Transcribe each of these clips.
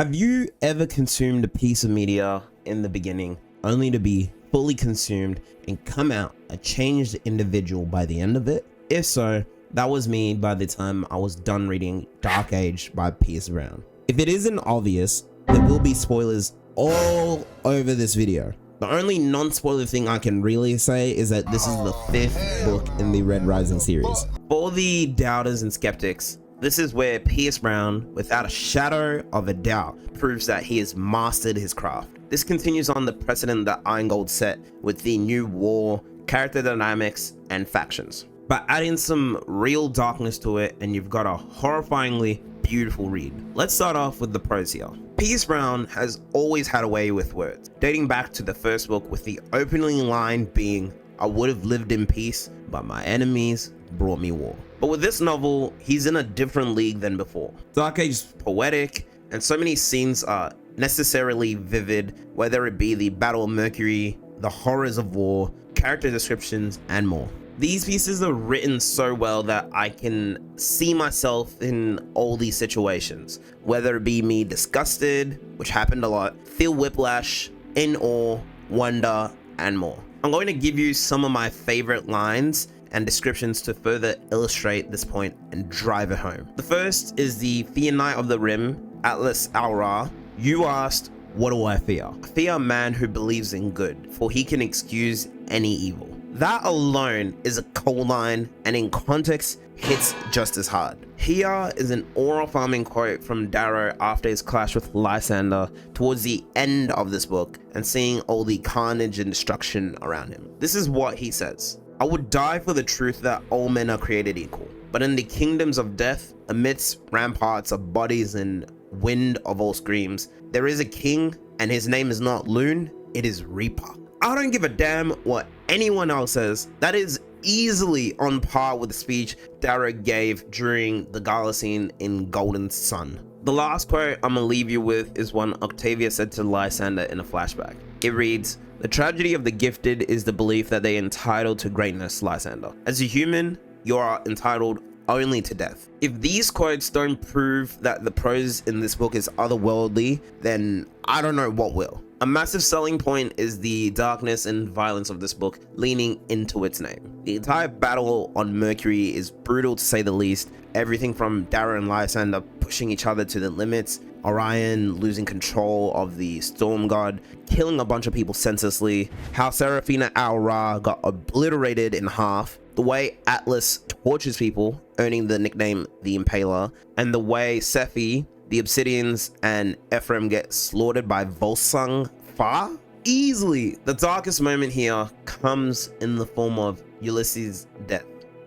Have you ever consumed a piece of media in the beginning only to be fully consumed and come out a changed individual by the end of it? If so, that was me by the time I was done reading Darkage by Piercebrown. If it isn't obvious, there will be spoilers all over this video. The only non-spoiler thing I can really say is that this is the 5th book in the Redrising series. For the doubters and skeptics, this is where Piercebrown, without a shadow of a doubt, proves that he has mastered his craft. This continues on the precedent that Irongold set with the new war, character dynamics, and factions, but adding some real darkness to it, and you've got a horrifyingly beautiful read. Let's start off with the prose here. Piercebrown has always had a way with words, dating back to the first book with the opening line being, "I would have lived in peace, but my enemies brought me war." But with this novel, he's in a different league than before. Darkage is poetic, and so many scenes are necessarily vivid, whether it be the Battle of Mercury, the horrors of war, character descriptions, and more. These pieces are written so well that I can see myself in all these situations, whether it be me disgusted, which happened a lot, feel whiplash, in awe, wonder, and more. I'm going to give you some of my favorite lines and descriptions to further illustrate this point and drive it home. The first is the Fear Knight of the Rim, Atlas Al-Ra. "You asked, what do I fear? I fear a man who believes in good, for he can excuse any evil." That alone is a cold line, and in context hits just as hard. Here is an aura-farming quote from Darrow after his clash with Lysander towards the end of this book and seeing all the carnage and destruction around him. This is what he says: "I would die for the truth that all men are created equal, but in the kingdoms of death, amidst ramparts of bodies and wind of all screams, there is a king, and his name is not Loon, it is Reaper." I don't give a damn what anyone else says. That is easily on par with the speech Darrow gave during the gala scene in Golden Sun. The last quote I'm gonna leave you with is one Octavia said to Lysander in a flashback. It reads, "The tragedy of the gifted is the belief that they are entitled to greatness, Lysander. As a human, you are entitled only to death." If these quotes don't prove that the prose in this book is otherworldly, then I don't know what will. A massive selling point is the darkness and violence of this book leaning into its name. The entire battle on Mercury is brutal to say the least. Everything from Darrow and Lysander pushing each other to the limits, Orion losing control of the storm god, killing a bunch of people senselessly, how Seraphina Al-Ra got obliterated in half, the way Atlas tortures people, earning the nickname the Impaler, and the way Sephi, the Obsidians, and Ephraim get slaughtered by Volsung Fa. Easily, the darkest moment here comes in the form of Ulysses' death.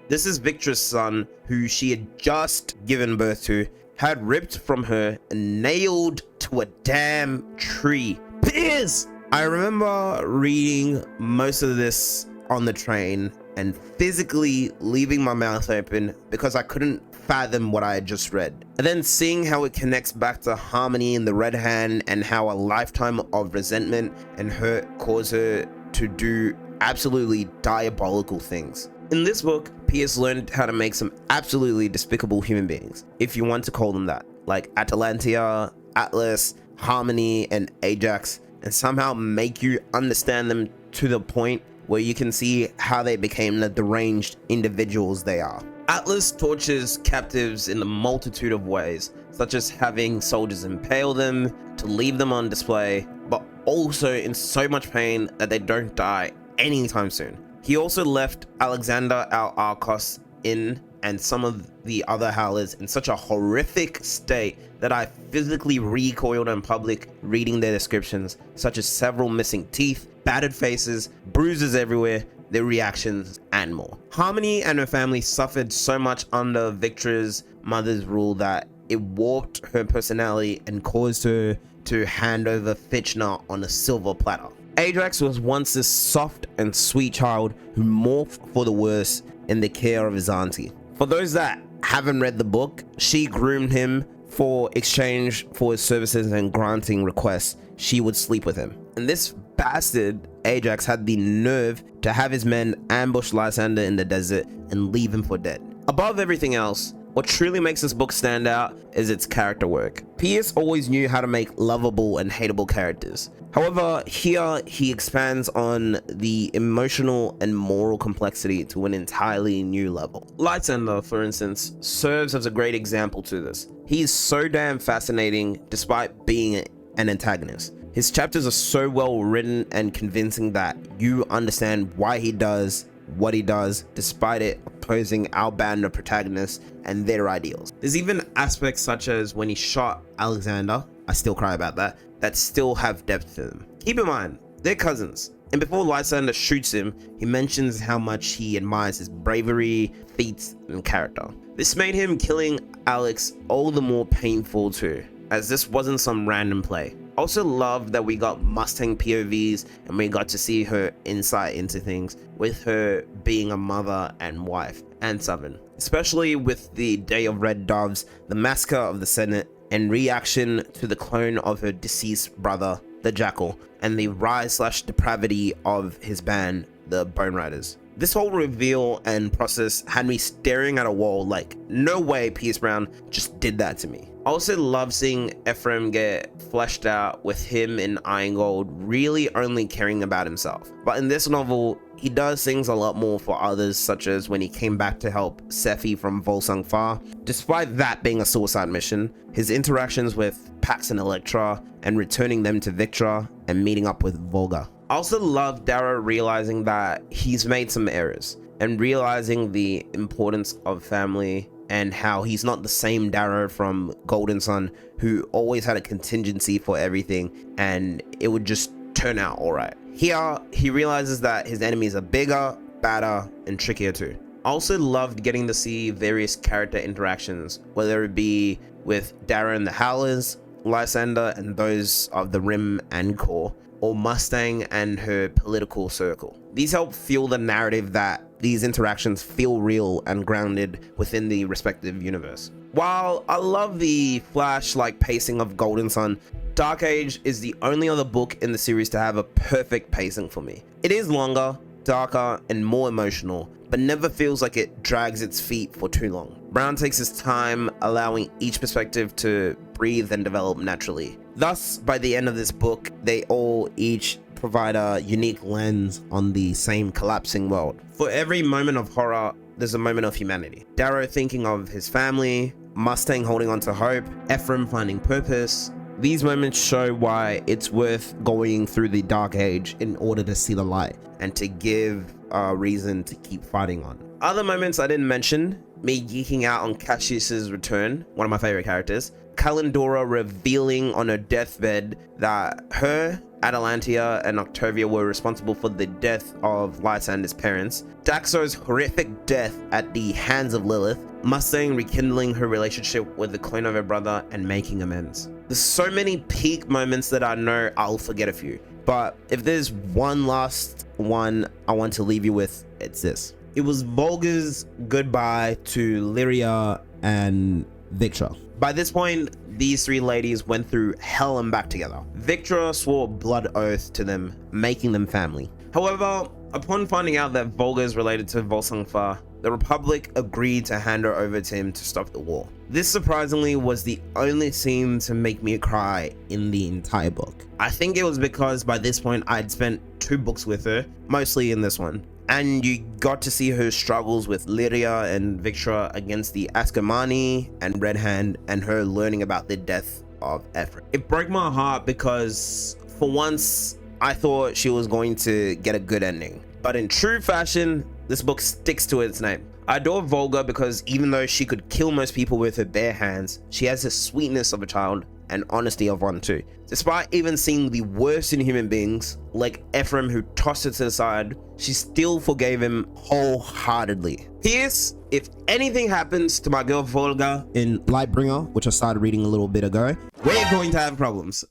This is Victra's son, who she had just given birth to, had ripped from her and nailed to a damn tree. Piss! I remember reading most of this on the train and physically leaving my mouth open because I couldn't fathom what I had just read, and then seeing how it connects back to Harmony in the Red Hand and how a lifetime of resentment and hurt caused her to do absolutely diabolical things. In this book, Pierce learned how to make some absolutely despicable human beings, if you want to call them that, like Atalantia, Atlas, Harmony, and Ajax, and somehow make you understand them to the point where you can see how they became the deranged individuals they are. Atlas tortures captives in a multitude of ways, such as having soldiers impale them to leave them on display, but also in so much pain that they don't die anytime soon. He also left Alexander Al-Arcos in and some of the other Howlers in such a horrific state that I physically recoiled in public reading their descriptions, such as several missing teeth, battered faces, bruises everywhere, their reactions, and more. Harmony and her family suffered so much under Victra's mother's rule that it warped her personality and caused her to hand over Fitchner on a silver platter. Ajax was once this soft and sweet child who morphed for the worse in the care of his auntie. For those that haven't read the book, she groomed him for exchange for his services, and granting requests, she would sleep with him. And this bastard Ajax had the nerve to have his men ambush Lysander in the desert and leave him for dead. Above everything else, What truly makes this book stand out is its character work. Pierce always knew how to make lovable and hateable characters. However, here he expands on the emotional and moral complexity to an entirely new level. Lysander, for instance, serves as a great example to this. He is so damn fascinating despite being an antagonist. His chapters are so well written and convincing that you understand why he does what he does, despite it opposing our band of protagonists and their ideals. There's even aspects such as when he shot Alexander, I still cry about that still have depth to them. Keep in mind, they're cousins, and before Lysander shoots him, he mentions how much he admires his bravery, feats, and character. This made him killing Alex all the more painful too, as this wasn't some random play. Also loved that we got Mustang POVs and we got to see her insight into things, with her being a mother and wife and Southern, especially with the Day of Red Doves, the massacre of the Senate, and reaction to the clone of her deceased brother, the Jackal, and the rise/depravity of his band, the Bone Riders. This whole reveal and process had me staring at a wall like, no way piercebrown just did that to me. I also love seeing Ephraim get fleshed out, with him in Irongold really only caring about himself. But in this novel, he does things a lot more for others, such as when he came back to help Sephi from Volsung Far. Despite that being a suicide mission, his interactions with Pax and Electra, and returning them to Victra, and meeting up with Volga. I also love Darrow realizing that he's made some errors, and realizing the importance of family, and how he's not the same Darrow from Golden Sun who always had a contingency for everything and it would just turn out alright. Here, he realizes that his enemies are bigger, badder, and trickier too. I also loved getting to see various character interactions, whether it be with Darrow and the Howlers, Lysander and those of the Rim and Core, or Mustang and her political circle. These help fuel the narrative that these interactions feel real and grounded within the respective universe. While I love the Flash-like pacing of Golden Sun, Darkage is the only other book in the series to have a perfect pacing for me. It is longer, darker, and more emotional, but never feels like it drags its feet for too long. Brown takes his time, allowing each perspective to breathe and develop naturally. Thus, by the end of this book, they all each provide a unique lens on the same collapsing world. For every moment of horror, there's a moment of humanity. Darrow thinking of his family, Mustang holding on to hope, Ephraim finding purpose. These moments show why it's worth going through the dark age in order to see the light and to give a reason to keep fighting on. Other moments I didn't mention, me geeking out on Cassius's return, one of my favorite characters, Calendora revealing on her deathbed that her, Atalantia, and Octavia were responsible for the death of Lysander's parents, Daxo's horrific death at the hands of Lilith, Mustang rekindling her relationship with the clone of her brother and making amends. There's so many peak moments that I know I'll forget a few, but if there's one last one I want to leave you with, it's this. It was Volga's goodbye to Lyria and Victra. By this point, these three ladies went through hell and back together. Victra swore blood oath to them, making them family. However, upon finding out that Volga is related to Volsung Far, the Republic agreed to hand her over to him to stop the war. This surprisingly was the only scene to make me cry in the entire book. I think it was because by this point I'd spent 2 books with her, mostly in this one, and you got to see her struggles with Lyria and Victra against the Askamani and Red Hand, and her learning about the death of Ephraim. It broke my heart because for once I thought she was going to get a good ending, but in true fashion, this book sticks to its name. I adore Volga because even though she could kill most people with her bare hands, she has the sweetness of a child and honesty of one too. Despite even seeing the worst in human beings, like Ephraim who tossed her to the side, she still forgave him wholeheartedly. Pierce, if anything happens to my girl Volga in Lightbringer, which I started reading a little bit ago, we're going to have problems.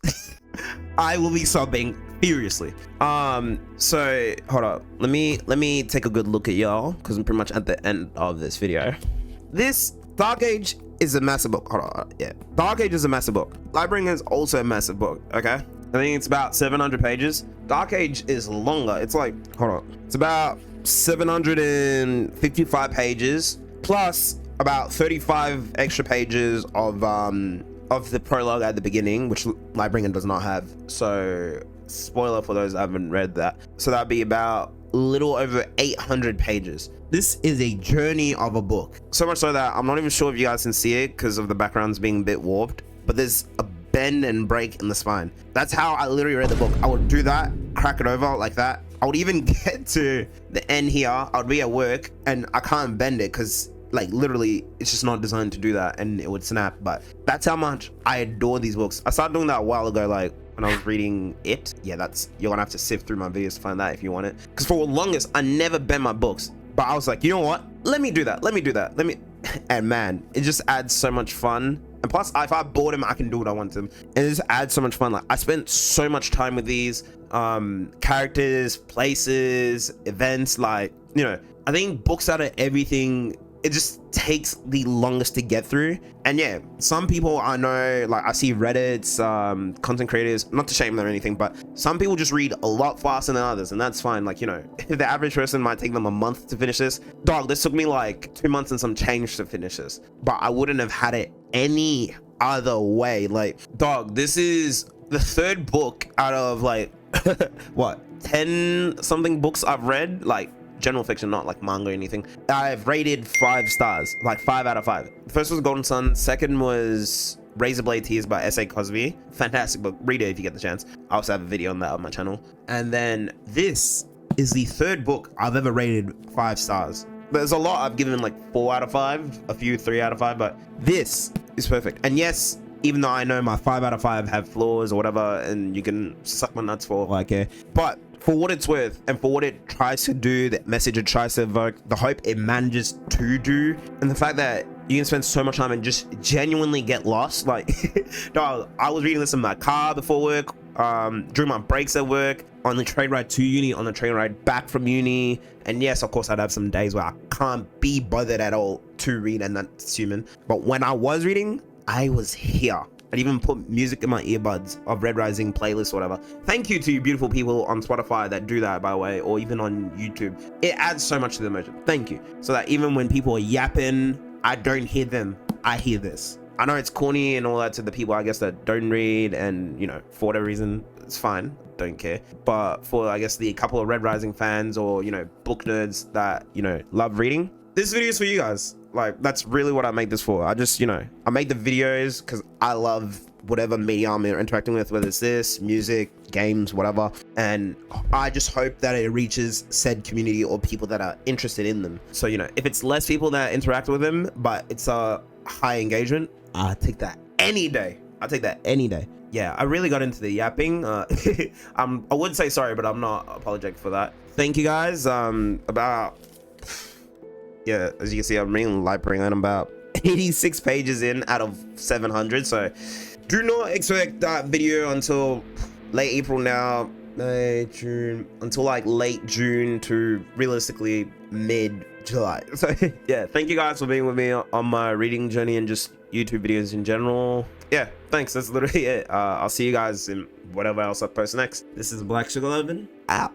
I will be sobbing furiously. So hold up, let me take a good look at y'all, because I'm pretty much at the end of this video. This Darkage is a massive book. Hold on, yeah, Darkage is a massive book. Lightbringer is also a massive book. Okay, I think it's about 700 pages. Darkage is longer. It's like, hold on, it's about 755 pages plus about 35 extra pages of the prologue at the beginning, which Lightbringer does not have. So spoiler for those that haven't read that. So that'd be about a little over 800 pages. This is a journey of a book. So much so that I'm not even sure if you guys can see it because of the backgrounds being a bit warped, but there's a bend and break in the spine. That's how I literally read the book. I would do that, crack it over like that. I would even get to the end here. I would be at work and I can't bend it because like literally it's just not designed to do that and it would snap. But that's how much I adore these books. I started doing that a while ago, like when I was reading it. Yeah, that's, you're gonna have to sift through my videos to find that if you want it, because for the longest I never bend my books, but I was like, you know what, let me do that, and man, it just adds so much fun. And plus, if I bought them, I can do what I want to them, and it just adds so much fun. Like I spent so much time with these characters, places, events. Like, you know, I think books out of everything, it just takes the longest to get through. And yeah, some people I know, like I see Reddit's content creators, not to shame them or anything, but some people just read a lot faster than others, and that's fine. Like, you know, the average person might take them a month to finish this. Dog, this took me like 2 months and some change to finish this, but I wouldn't have had it any other way. Like, dog, this is the third book out of like what, 10 something books I've read, like general fiction, not like manga or anything. I've rated 5 stars, like 5 out of 5. The first was Golden Sun, second was Razorblade Tears by S.A. Cosby. Fantastic book, read it if you get the chance. I also have a video on that on my channel. And then this is the third book I've ever rated 5 stars. There's a lot I've given like 4 out of 5, a few 3 out of 5, but this is perfect. And yes, even though I know my 5 out of 5 have flaws or whatever, and you can suck my nuts for all I care, but for what it's worth and for what it tries to do, the message it tries to evoke, the hope it manages to do, and the fact that you can spend so much time and just genuinely get lost. Like, dog, I was reading this in my car before work, during my breaks at work, on the train ride to uni, on the train ride back from uni. And yes, of course, I'd have some days where I can't be bothered at all to read, and that's human. But when I was reading, I was here. I'd even put music in my earbuds of redrising playlists or whatever. Thank you to you beautiful people on Spotify that do that, by the way, or even on YouTube. It adds so much to the emotion. Thank you. So that even when people are yapping, I don't hear them. I hear this. I know it's corny and all that to the people, I guess, that don't read, and, you know, for whatever reason, it's fine. Don't care. But for, I guess, the couple of redrising fans or, you know, book nerds that, you know, love reading, this video is for you guys. Like, that's really what I make this for. I just, you know, I make the videos because I love whatever media I'm interacting with, whether it's this, music, games, whatever. And I just hope that it reaches said community or people that are interested in them. So, you know, if it's less people that interact with them, but it's a high engagement, I take that any day. I take that any day. Yeah, I really got into the yapping. I would say sorry, but I'm not apologetic for that. Thank you guys. Yeah, as you can see, I'm reading Lightbringer and I'm about 86 pages in out of 700. So do not expect that video until late April now, May, June, until like late June to realistically mid-July. So yeah, thank you guys for being with me on my reading journey and just YouTube videos in general. Yeah, thanks. That's literally it. I'll see you guys in whatever else I post next. This is Black Sugar 11 out.